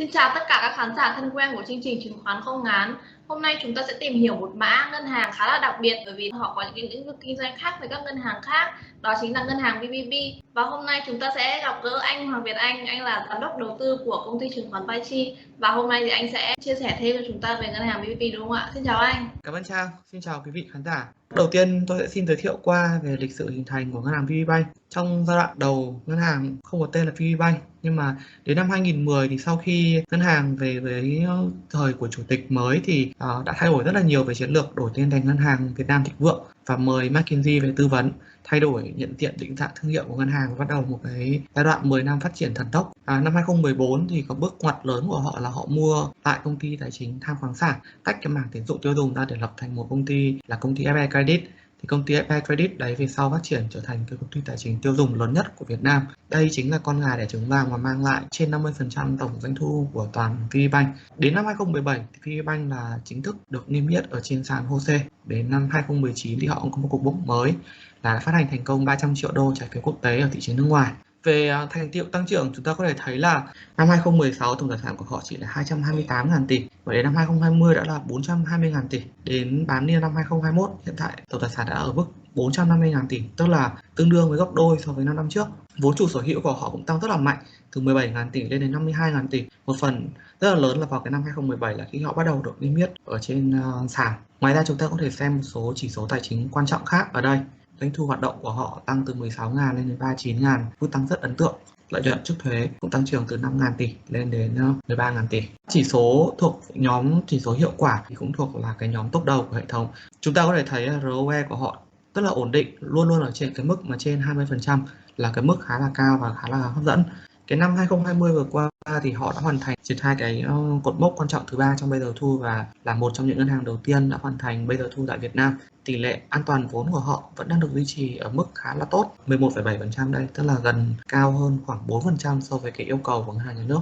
Xin chào tất cả các khán giả thân quen của chương trình chứng khoán không ngán. Hôm nay chúng ta sẽ tìm hiểu một mã ngân hàng khá là đặc biệt bởi vì họ có những cái lĩnh vực kinh doanh khác với các ngân hàng khác, đó chính là ngân hàng VPBank. Và hôm nay chúng ta sẽ gặp gỡ anh Hoàng Việt Anh là giám đốc đầu tư của công ty chứng khoán Vichi, và hôm nay thì anh sẽ chia sẻ thêm cho chúng ta về ngân hàng VPBank, đúng không ạ? Xin chào anh. Cảm ơn Trang, xin chào quý vị khán giả. Đầu tiên tôi sẽ xin giới thiệu qua về lịch sử hình thành của ngân hàng VPBank. Trong giai đoạn đầu, ngân hàng không có tên là VPBank, nhưng mà đến năm 2010 thì sau khi ngân hàng về với thời của chủ tịch mới thì đã thay đổi rất là nhiều về chiến lược, đổi tên thành Ngân hàng Việt Nam Thịnh Vượng và mời McKinsey về tư vấn, thay đổi nhận diện định dạng thương hiệu của ngân hàng và bắt đầu một cái giai đoạn 10 năm phát triển thần tốc. Năm 2014 thì có bước ngoặt lớn của họ là họ mua lại công ty tài chính Tham Khoáng Sản, tách cái mảng tín dụng tiêu dùng ra để lập thành một công ty là công ty FE Credit. Thì công ty FE Credit đấy về sau phát triển trở thành cái công ty tài chính tiêu dùng lớn nhất của Việt Nam. Đây chính là con gà đẻ trứng vàng mà mang lại trên 50% tổng doanh thu của toàn VPBank. Đến năm 2017 thì VPBank là chính thức được niêm yết ở trên sàn HOSE. Đến năm 2019 thì họ cũng có một cuộc bốc mới là phát hành thành công 300 triệu đô trái phiếu quốc tế ở thị trường nước ngoài. Về thành tựu tăng trưởng, chúng ta có thể thấy là năm 2016 tổng tài sản của họ chỉ là 228.000 tỷ và đến năm 2020 đã là 420.000 tỷ. Đến bán niên năm 2021 hiện tại tổng tài sản đã ở mức 450.000 tỷ, tức là tương đương với gấp đôi so với 5 năm trước. Vốn chủ sở hữu của họ cũng tăng rất là mạnh, từ 17.000 tỷ lên đến 52.000 tỷ. Một phần rất là lớn là vào cái năm 2017 là khi họ bắt đầu được niêm yết ở trên sàn. Ngoài ra chúng ta có thể xem một số chỉ số tài chính quan trọng khác ở đây. Doanh thu hoạt động của họ tăng từ 16.000 lên đến 39.000, mức tăng rất ấn tượng. Lợi nhuận trước thuế cũng tăng trưởng từ 5.000 tỷ lên đến 13.000 tỷ. Chỉ số thuộc nhóm chỉ số hiệu quả thì cũng thuộc là cái nhóm top đầu của hệ thống. Chúng ta có thể thấy ROE của họ rất là ổn định, luôn luôn ở trên cái mức mà trên 20%, là cái mức khá là cao và khá là hấp dẫn. Cái năm 2020 vừa qua thì họ đã hoàn thành triển khai cái cột mốc quan trọng thứ 3 trong Bây giờ Thu và là một trong những ngân hàng đầu tiên đã hoàn thành Bây giờ Thu tại Việt Nam. Tỷ lệ an toàn vốn của họ vẫn đang được duy trì ở mức khá là tốt, 11,7% đây, tức là gần cao hơn khoảng 4% so với cái yêu cầu của ngân hàng nhà nước.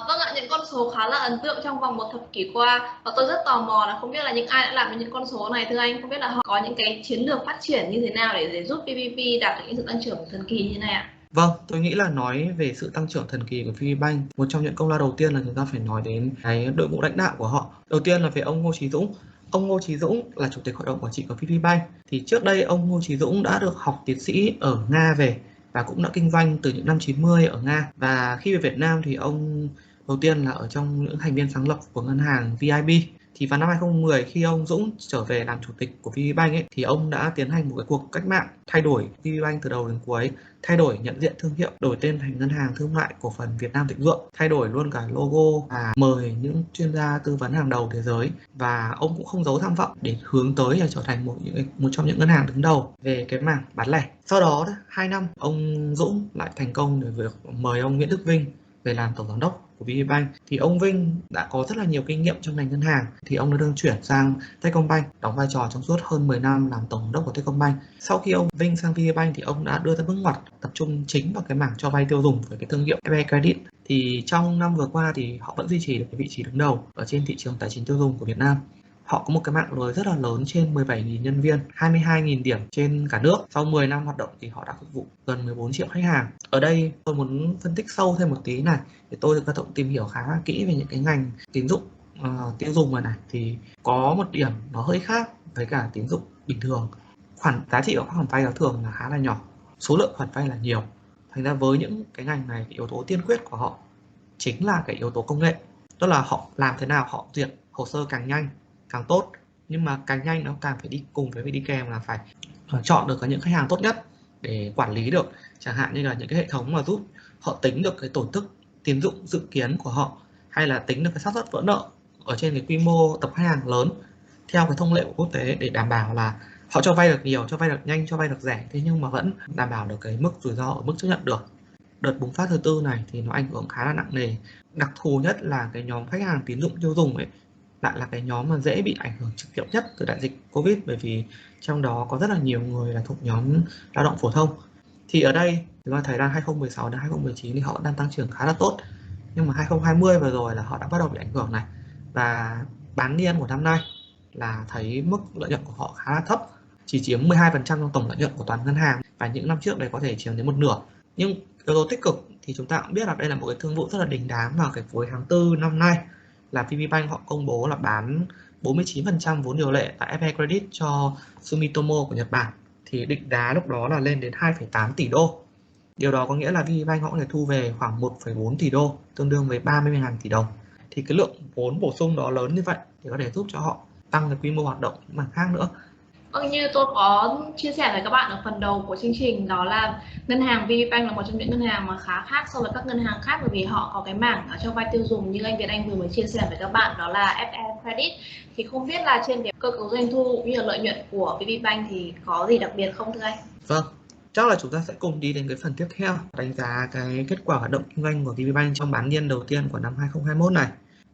Vâng ạ, những con số khá là ấn tượng trong vòng một thập kỷ qua, và tôi rất tò mò là không biết là những ai đã làm được những con số này, thưa anh. Không biết là họ có những cái chiến lược phát triển như thế nào để giúp VPBank đạt được những sự tăng trưởng thần kỳ như này ạ? Vâng, tôi nghĩ là nói về sự tăng trưởng thần kỳ của VPBank, một trong những công lao đầu tiên là chúng ta phải nói đến cái đội ngũ lãnh đạo của họ. Đầu tiên là về ông Ngô Chí Dũng. Ông Ngô Chí Dũng là chủ tịch hội đồng quản trị của VPBank. Thì trước đây ông Ngô Chí Dũng đã được học tiến sĩ ở Nga về và cũng đã kinh doanh từ những năm 90 ở Nga. Và khi về Việt Nam thì ông đầu tiên là ở trong những thành viên sáng lập của ngân hàng VIB. Thì vào năm 2010 khi ông Dũng trở về làm chủ tịch của VPBank thì ông đã tiến hành một cái cuộc cách mạng, thay đổi VPBank từ đầu đến cuối, thay đổi nhận diện thương hiệu, đổi tên thành Ngân hàng Thương mại Cổ phần Việt Nam Thịnh Vượng, thay đổi luôn cả logo và mời những chuyên gia tư vấn hàng đầu thế giới. Và ông cũng không giấu tham vọng để hướng tới là trở thành một trong những ngân hàng đứng đầu về cái mảng bán lẻ. Sau đó 2 năm ông Dũng lại thành công để việc mời ông Nguyễn Đức Vinh về làm tổng giám đốc của VPBank. Thì ông Vinh đã có rất là nhiều kinh nghiệm trong ngành ngân hàng, thì ông đã được chuyển sang Techcombank, đóng vai trò trong suốt hơn 10 năm làm tổng giám đốc của Techcombank. Sau khi ông Vinh sang VPBank thì ông đã đưa ra bước ngoặt tập trung chính vào cái mảng cho vay tiêu dùng với cái thương hiệu FE Credit. Thì trong năm vừa qua thì họ vẫn duy trì được cái vị trí đứng đầu ở trên thị trường tài chính tiêu dùng của Việt Nam. Họ có một cái mạng lưới rất là lớn, trên 17.000 nhân viên, 22.000 điểm trên cả nước. Sau 10 năm hoạt động thì họ đã phục vụ gần 14 triệu khách hàng. Ở đây tôi muốn phân tích sâu thêm một tí này để tôi được tìm hiểu khá là kỹ về những cái ngành tín dụng tiêu dùng này. Thì có một điểm nó hơi khác với cả tín dụng bình thường. Giá trị của các khoản vay đó thường là khá là nhỏ, số lượng khoản vay là nhiều. Thành ra với những cái ngành này, cái yếu tố tiên quyết của họ chính là cái yếu tố công nghệ. Tức là họ làm thế nào họ duyệt hồ sơ càng nhanh càng tốt, nhưng mà càng nhanh nó càng phải đi cùng với việc đi kèm là phải chọn được những khách hàng tốt nhất để quản lý được, chẳng hạn như là những cái hệ thống mà giúp họ tính được cái tổn thất tín dụng dự kiến của họ, hay là tính được cái xác suất vỡ nợ ở trên cái quy mô tập khách hàng lớn theo cái thông lệ của quốc tế, để đảm bảo là họ cho vay được nhiều, cho vay được nhanh, cho vay được rẻ, thế nhưng mà vẫn đảm bảo được cái mức rủi ro ở mức chấp nhận được. Đợt bùng phát thứ tư này thì nó ảnh hưởng khá là nặng nề. Đặc thù nhất là cái nhóm khách hàng tín dụng tiêu dùng ấy lại là cái nhóm mà dễ bị ảnh hưởng trực tiếp nhất từ đại dịch Covid, bởi vì trong đó có rất là nhiều người là thuộc nhóm lao động phổ thông. Thì ở đây chúng ta thấy là 2016 đến 2019 thì họ đang tăng trưởng khá là tốt, nhưng mà 2020 vừa rồi là họ đã bắt đầu bị ảnh hưởng này, và bán niên của năm nay là thấy mức lợi nhuận của họ khá là thấp, chỉ chiếm 12% trong tổng lợi nhuận của toàn ngân hàng, và những năm trước đấy có thể chiếm đến một nửa. Nhưng Yếu tố tích cực thì chúng ta cũng biết là đây là một cái thương vụ rất là đình đám vào cái cuối tháng 4 năm nay, là VPBank họ công bố là bán 49% vốn điều lệ tại FA Credit cho Sumitomo của Nhật Bản. Thì định giá lúc đó là lên đến 2,8 tỷ đô. Điều đó có nghĩa là VPBank họ có thể thu về khoảng 1,4 tỷ đô, tương đương với 30.000 tỷ đồng. Thì cái lượng vốn bổ sung đó lớn như vậy thì có thể giúp cho họ tăng cái quy mô hoạt động những mảng khác nữa. Vâng, như tôi có chia sẻ với các bạn ở phần đầu của chương trình, đó là ngân hàng VPBank là một trong những ngân hàng mà khá khác so với các ngân hàng khác, bởi vì họ có cái mảng cho vay tiêu dùng như anh Việt Anh vừa mới chia sẻ với các bạn, đó là FA Credit. Thì không biết là trên cái cơ cấu doanh thu cũng như là lợi nhuận của VPBank thì có gì đặc biệt không thưa anh? Vâng, chắc là chúng ta sẽ cùng đi đến cái phần tiếp theo, đánh giá cái kết quả hoạt động kinh doanh của VPBank trong bán niên đầu tiên của năm 2021 này.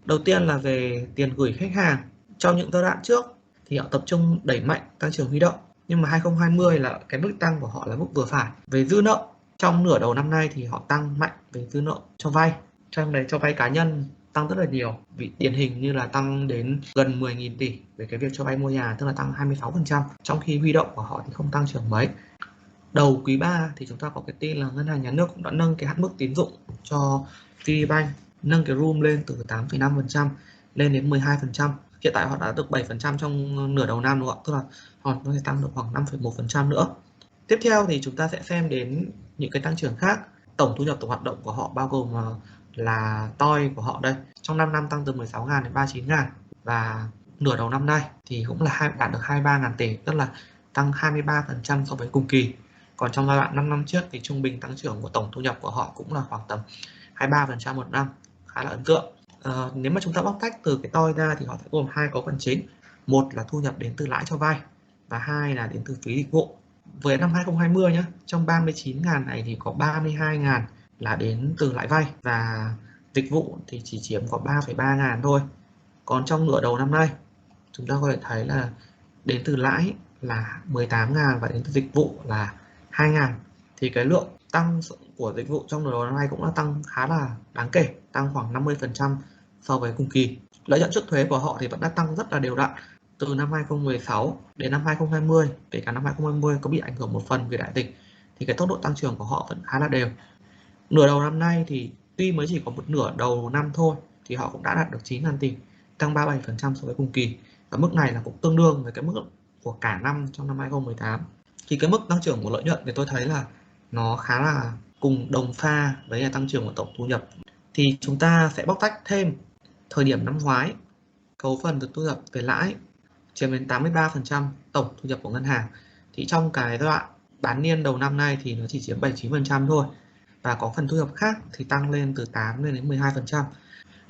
Đầu tiên là về tiền gửi khách hàng. Trong những giai đoạn trước thì họ tập trung đẩy mạnh tăng trưởng huy động, nhưng mà 2020 là cái mức tăng của họ là mức vừa phải. Về dư nợ, trong nửa đầu năm nay thì họ tăng mạnh về dư nợ cho vay. Trong đấy cho vay cá nhân tăng rất là nhiều, vì điển hình như là tăng đến gần 10.000 tỷ về cái việc cho vay mua nhà, tức là tăng 26%, trong khi huy động của họ thì không tăng trưởng mấy. Đầu quý 3 thì chúng ta có cái tin là ngân hàng nhà nước cũng đã nâng cái hạn mức tín dụng cho VPBank, nâng cái room lên từ 8,5% lên đến 12%. Hiện tại họ đã được 7% trong nửa đầu năm, đúng không ạ? Tức là họ có thể tăng được khoảng 5,1% nữa. Tiếp theo thì chúng ta sẽ xem đến những cái tăng trưởng khác. Tổng thu nhập tổng hoạt động của họ bao gồm là TOI của họ đây. Trong 5 năm tăng từ 16.000 đến 39.000, và nửa đầu năm nay thì cũng là đạt được 23.000 tỷ, tức là tăng 23% so với cùng kỳ. Còn trong giai đoạn 5 năm trước thì trung bình tăng trưởng của tổng thu nhập của họ cũng là khoảng tầm 23% một năm, khá là ấn tượng. Nếu mà chúng ta bóc tách từ cái TOI ra thì họ sẽ gồm hai cấu phần chính. Một là thu nhập đến từ lãi cho vay, và hai là đến từ phí dịch vụ. Với năm 2020 nhé, trong 39.000 này thì có 32.000 là đến từ lãi vay, và dịch vụ thì chỉ chiếm có 3,3 ngàn thôi. Còn trong nửa đầu năm nay, chúng ta có thể thấy là đến từ lãi là 18.000 và đến từ dịch vụ là 2.000. Thì cái lượng tăng của dịch vụ trong nửa đầu năm nay cũng đã tăng khá là đáng kể, tăng khoảng 50% so với cùng kỳ. Lợi nhuận trước thuế của họ thì vẫn đã tăng rất là đều đặn từ năm 2016 đến năm 2020, kể cả năm 2020 có bị ảnh hưởng một phần vì đại dịch thì cái tốc độ tăng trưởng của họ vẫn khá là đều. Nửa đầu năm nay thì tuy mới chỉ có một nửa đầu năm thôi thì họ cũng đã đạt được 9.000 tỷ, tăng 37% so với cùng kỳ, và mức này là cũng tương đương với cái mức của cả năm trong năm 2018. Thì cái mức tăng trưởng của lợi nhuận thì tôi thấy là nó khá là cùng đồng pha với tăng trưởng của tổng thu nhập. Thì chúng ta sẽ bóc tách thêm thời điểm năm ngoái, cấu phần từ thu nhập về lãi chiếm đến 83% tổng thu nhập của ngân hàng. Thì trong cái giai đoạn bán niên đầu năm nay thì nó chỉ chiếm 79% thôi, và có phần thu nhập khác thì tăng lên từ 8 lên đến 12%.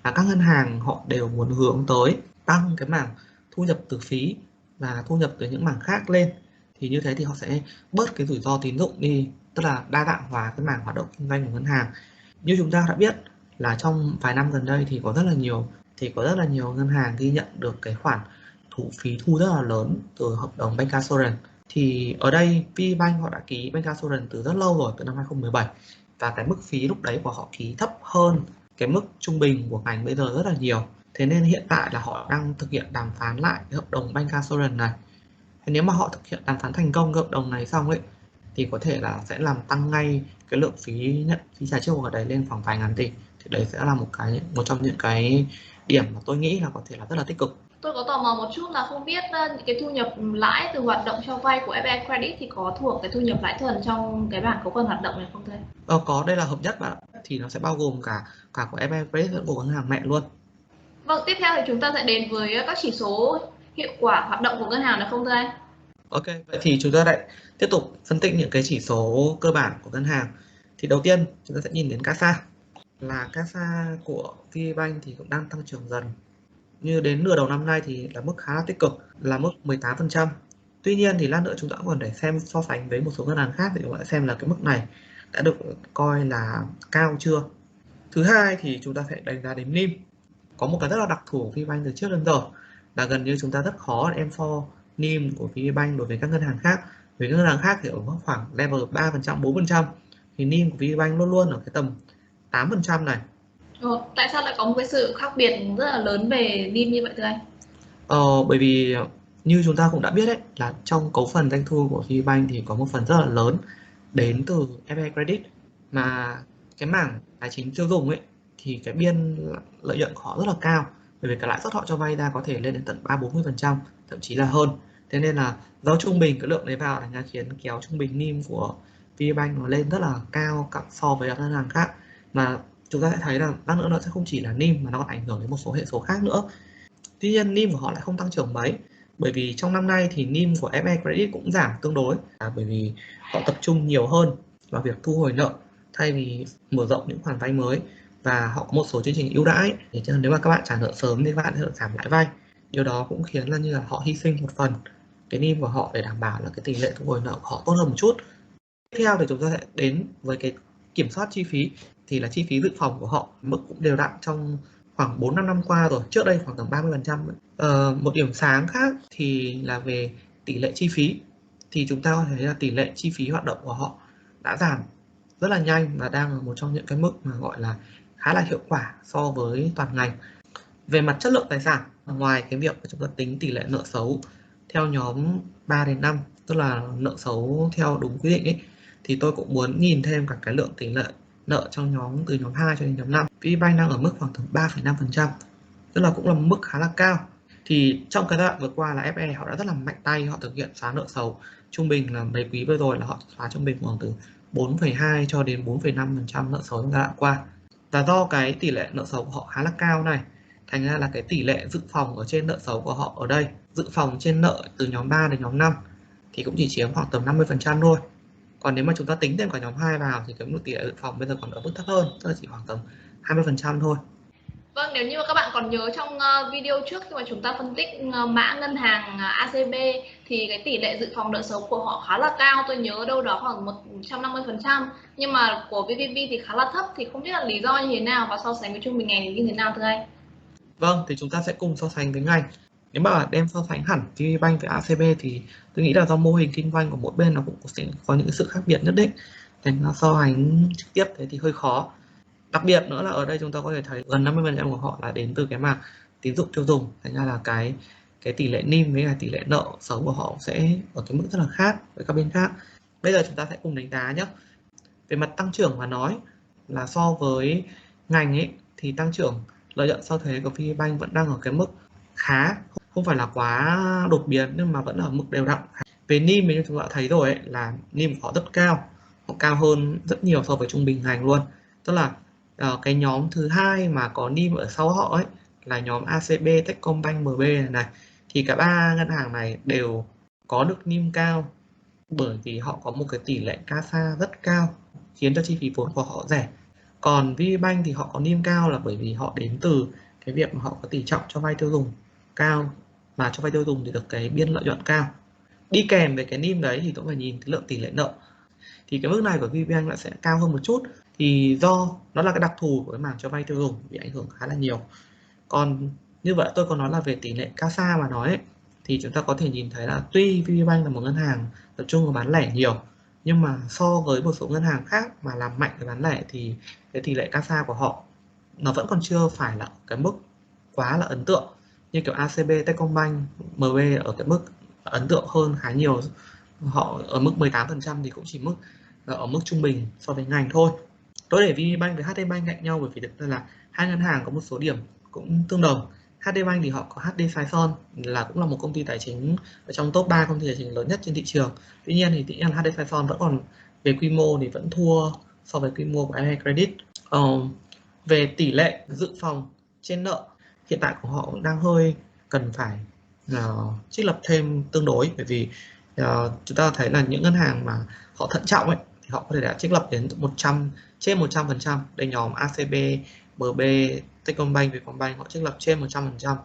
Là các ngân hàng họ đều muốn hướng tới tăng cái mảng thu nhập từ phí và thu nhập từ những mảng khác lên, thì như thế thì họ sẽ bớt cái rủi ro tín dụng đi, tức là đa dạng hóa cái mảng hoạt động kinh doanh của ngân hàng. Như chúng ta đã biết là trong vài năm gần đây thì có rất là nhiều ngân hàng ghi nhận được cái khoản phí thu rất là lớn từ hợp đồng bancassurance. Thì ở đây VPBank họ đã ký bancassurance từ rất lâu rồi, từ năm 2017, và cái mức phí lúc đấy của họ ký thấp hơn cái mức trung bình của ngành bây giờ rất là nhiều. Thế nên hiện tại là họ đang thực hiện đàm phán lại cái hợp đồng bancassurance này. Thế nếu mà họ thực hiện đàm phán thành công cái hợp đồng này xong ấy thì có thể là sẽ làm tăng ngay cái lượng phí trả trước ở đấy lên khoảng vài ngàn tỷ. Thì đấy sẽ là một trong những cái điểm mà tôi nghĩ là có thể là rất là tích cực. Tôi có tò mò một chút là không biết những cái thu nhập lãi từ hoạt động cho vay của FA Credit thì có thuộc cái thu nhập lãi thuần trong cái bảng cấu phần hoạt động này không thưa? Có, đây là hợp nhất bạn ạ. Thì nó sẽ bao gồm cả của FA Credit lẫn của ngân hàng mẹ luôn. Vâng, tiếp theo thì chúng ta sẽ đến với các chỉ số hiệu quả hoạt động của ngân hàng được không thưa anh? Ok, vậy thì chúng ta lại tiếp tục phân tích những cái chỉ số cơ bản của ngân hàng. Thì đầu tiên chúng ta sẽ nhìn đến CASA. Là CASA của VPBank thì cũng đang tăng trưởng dần. Như đến nửa đầu năm nay thì là mức khá là tích cực, là mức 18%. Tuy nhiên thì lát nữa chúng ta còn để xem so sánh với một số ngân hàng khác để chúng ta xem là cái mức này đã được coi là cao chưa. Thứ hai thì chúng ta sẽ đánh giá đến NIM. Có một cái rất là đặc thù của VPBank từ trước đến giờ là gần như chúng ta rất khó để so NIM của VPBank đối với các ngân hàng khác. Với các ngân hàng khác thì ở mức khoảng level 3%, 4%, thì NIM của VPBank luôn luôn ở cái tầm 8% này. Tại sao lại có một cái sự khác biệt rất là lớn về NIM như vậy thưa anh? Bởi vì như chúng ta cũng đã biết đấy, là trong cấu phần doanh thu của VPBank thì có một phần rất là lớn đến từ FA Credit, mà cái mảng tài chính tiêu dùng ấy thì cái biên lợi nhuận của họ rất là cao, bởi vì cái lãi suất họ cho vay ra có thể lên đến tận 30-40%, thậm chí là hơn. Thế nên là do trung bình cái lượng đấy vào là khiến kéo trung bình NIM của VPBank nó lên rất là cao so với các ngân hàng khác. Mà chúng ta sẽ thấy là lát nữa nó sẽ không chỉ là NIM mà nó còn ảnh hưởng đến một số hệ số khác nữa. Tuy nhiên NIM của họ lại không tăng trưởng mấy, bởi vì trong năm nay thì NIM của FE Credit cũng giảm tương đối, bởi vì họ tập trung nhiều hơn vào việc thu hồi nợ thay vì mở rộng những khoản vay mới, và họ có một số chương trình ưu đãi để cho nếu mà các bạn trả nợ sớm thì các bạn sẽ được giảm lãi vay. Điều đó cũng khiến là như là họ hy sinh một phần cái NIM của họ để đảm bảo là cái tỷ lệ thu hồi nợ của họ tốt hơn một chút. Tiếp theo thì chúng ta sẽ đến với cái kiểm soát chi phí, thì là chi phí dự phòng của họ mức cũng đều đặn trong khoảng 4-5 năm qua rồi, trước đây khoảng tầm 30%. Một điểm sáng khác thì là về tỷ lệ chi phí, thì chúng ta có thể thấy là tỷ lệ chi phí hoạt động của họ đã giảm rất là nhanh và đang ở một trong những cái mức mà gọi là khá là hiệu quả so với toàn ngành. Về mặt chất lượng tài sản, ngoài cái việc chúng ta tính tỷ lệ nợ xấu theo nhóm 3 đến 5, tức là nợ xấu theo đúng quy định ấy, thì tôi cũng muốn nhìn thêm cả cái lượng tỷ lệ nợ trong nhóm từ nhóm 2 cho đến nhóm 5. VPBank đang ở mức khoảng tầm 3,5%, tức là cũng là một mức khá là cao. Thì trong cái giai đoạn vừa qua là FE họ đã rất là mạnh tay, họ thực hiện xóa nợ xấu. Trung bình là mấy quý vừa rồi là họ xóa trung bình khoảng từ 4,2 cho đến 4,5% nợ xấu trong giai đoạn qua. Và do cái tỷ lệ nợ xấu của họ khá là cao này, thành ra là cái tỷ lệ dự phòng ở trên nợ xấu của họ ở đây, dự phòng trên nợ từ nhóm 3 đến nhóm 5 thì cũng chỉ chiếm khoảng tầm 50% thôi. Còn nếu mà chúng ta tính thêm cả nhóm 2 vào thì cái mức tỷ lệ dự phòng bây giờ còn ở mức thấp hơn, tức là chỉ khoảng tầm 20% thôi. Vâng, nếu như mà các bạn còn nhớ trong video trước khi mà chúng ta phân tích mã ngân hàng ACB thì cái tỷ lệ dự phòng nợ xấu của họ khá là cao, tôi nhớ đâu đó khoảng 150%, nhưng mà của VPB thì khá là thấp, thì không biết là lý do như thế nào và so sánh với trung bình ngành thì như thế nào thưa anh? Vâng, thì chúng ta sẽ cùng so sánh với ngành. Nếu mà đem so sánh hẳn VPBank với ACB thì tôi nghĩ là do mô hình kinh doanh của mỗi bên nó cũng sẽ có những sự khác biệt nhất định, nên nó so sánh trực tiếp thế thì hơi khó. Đặc biệt nữa là ở đây chúng ta có thể thấy gần 50% của họ là đến từ cái mảng tín dụng tiêu dùng, thành ra là cái tỷ lệ NIM với là tỷ lệ nợ xấu của họ sẽ ở cái mức rất là khác với các bên khác. Bây giờ chúng ta sẽ cùng đánh giá nhé. Về mặt tăng trưởng mà nói là so với ngành ấy thì tăng trưởng lợi nhuận sau thuế của VPBank vẫn đang ở cái mức khá, không phải là quá đột biến nhưng mà vẫn ở mức đều đặn. Về NIM thì chúng ta đã thấy rồi ấy, là NIM của họ rất cao, họ cao hơn rất nhiều so với trung bình ngành luôn. Tức là cái nhóm thứ hai mà có NIM ở sau họ ấy là nhóm ACB, Techcombank, MB này, thì cả ba ngân hàng này đều có được NIM cao bởi vì họ có một cái tỷ lệ CASA rất cao khiến cho chi phí vốn của họ rẻ. Còn VPBank thì họ có NIM cao là bởi vì họ đến từ cái việc mà họ có tỷ trọng cho vay tiêu dùng cao, và cho vay tiêu dùng thì được cái biên lợi nhuận cao. Đi kèm với cái NIM đấy thì cũng phải nhìn cái lượng tỷ lệ nợ, thì cái mức này của VPBank lại sẽ cao hơn một chút, thì do nó là cái đặc thù của cái mảng cho vay tiêu dùng bị ảnh hưởng khá là nhiều. Còn như vậy tôi có nói là về tỷ lệ CASA mà nói ấy, thì chúng ta có thể nhìn thấy là tuy VPBank là một ngân hàng tập trung vào bán lẻ nhiều, nhưng mà so với một số ngân hàng khác mà làm mạnh về bán lẻ thì cái tỷ lệ CASA của họ nó vẫn còn chưa phải là cái mức quá là ấn tượng, như kiểu ACB, Techcombank, MB ở cái mức ấn tượng hơn khá nhiều. Họ ở mức 18% thì cũng chỉ ở mức trung bình so với ngành thôi. Tôi để VPBank với HD Bank cạnh nhau bởi vì thực ra là hai ngân hàng có một số điểm cũng tương đồng. HD Bank thì họ có HD Saigon là cũng là một công ty tài chính ở trong top 3 công ty tài chính lớn nhất trên thị trường. Tuy nhiên thì HD Saigon vẫn còn về quy mô thì vẫn thua so với quy mô của FE Credit. Về tỷ lệ dự phòng trên nợ hiện tại của họ đang hơi cần phải trích lập thêm tương đối, bởi vì chúng ta thấy là những ngân hàng mà họ thận trọng ấy thì họ có thể đã trích lập đến trên 100%. Đây nhóm ACB, MB, Techcombank, Vietcombank họ trích lập trên 100%,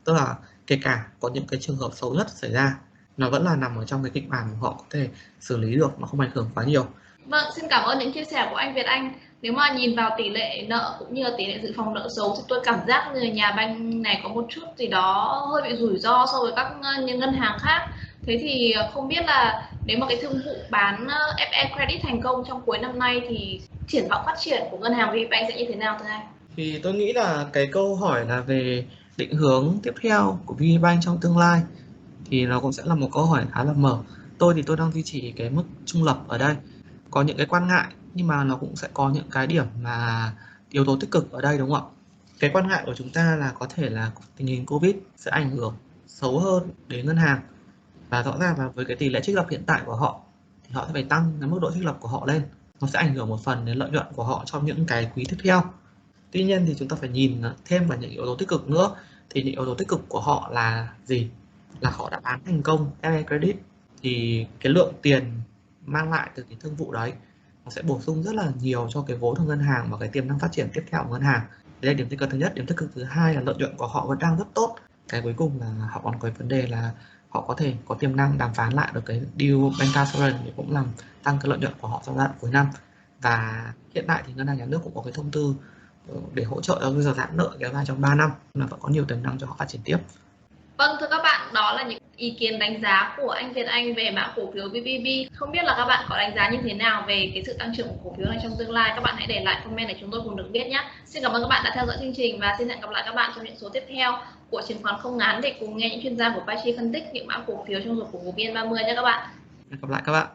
tức là kể cả có những cái trường hợp xấu nhất xảy ra nó vẫn là nằm ở trong cái kịch bản mà họ có thể xử lý được, nó không ảnh hưởng quá nhiều. Vâng, xin cảm ơn những chia sẻ của anh Việt Anh. Nếu mà nhìn vào tỷ lệ nợ cũng như là tỷ lệ dự phòng nợ xấu thì tôi cảm giác như nhà banh này có một chút gì đó hơi bị rủi ro so với các ngân hàng khác. Thế thì không biết là nếu mà cái thương vụ bán FE Credit thành công trong cuối năm nay thì triển vọng phát triển của ngân hàng VPBank sẽ như thế nào thưa anh? Thì tôi nghĩ là cái câu hỏi là về định hướng tiếp theo của VPBank trong tương lai thì nó cũng sẽ là một câu hỏi khá là mở. Tôi thì tôi đang duy trì cái mức trung lập ở đây. Có những cái quan ngại nhưng mà nó cũng sẽ có những cái điểm mà yếu tố tích cực ở đây, đúng không ạ? Cái quan ngại của chúng ta là có thể là tình hình Covid sẽ ảnh hưởng xấu hơn đến ngân hàng, và rõ ràng là với cái tỷ lệ trích lập hiện tại của họ thì họ sẽ phải tăng cái mức độ trích lập của họ lên, nó sẽ ảnh hưởng một phần đến lợi nhuận của họ trong những cái quý tiếp theo. Tuy nhiên thì chúng ta phải nhìn thêm vào những yếu tố tích cực nữa. Thì những yếu tố tích cực của họ là gì? Là họ đã bán thành công FE Credit, thì cái lượng tiền mang lại từ cái thương vụ đấy nó sẽ bổ sung rất là nhiều cho cái vốn của ngân hàng và cái tiềm năng phát triển tiếp theo của ngân hàng. Đấy là điểm tích cực thứ nhất. Điểm tích cực thứ hai là lợi nhuận của họ vẫn đang rất tốt. Cái cuối cùng là họ còn có vấn đề là họ có thể có tiềm năng đàm phán lại được cái deal bancassurance để cũng làm tăng cái lợi nhuận của họ trong giai đoạn cuối năm. Và hiện tại thì ngân hàng nhà nước cũng có cái thông tư để hỗ trợ cho giờ giãn nợ kéo dài trong 3 năm, là vẫn có nhiều tiềm năng cho họ phát triển tiếp. Vâng, thưa các bạn, đó là những ý kiến đánh giá của anh Việt Anh về mã cổ phiếu VPB. Không biết là các bạn có đánh giá như thế nào về cái sự tăng trưởng của cổ phiếu này trong tương lai? Các bạn hãy để lại comment để chúng tôi cùng được biết nhé. Xin cảm ơn các bạn đã theo dõi chương trình và xin hẹn gặp lại các bạn trong những số tiếp theo của Chứng khoán Không Ngắn để cùng nghe những chuyên gia của Pachi phân tích những mã cổ phiếu trong rổ cổ phiếu VN30 nhé các bạn. Hẹn gặp lại các bạn.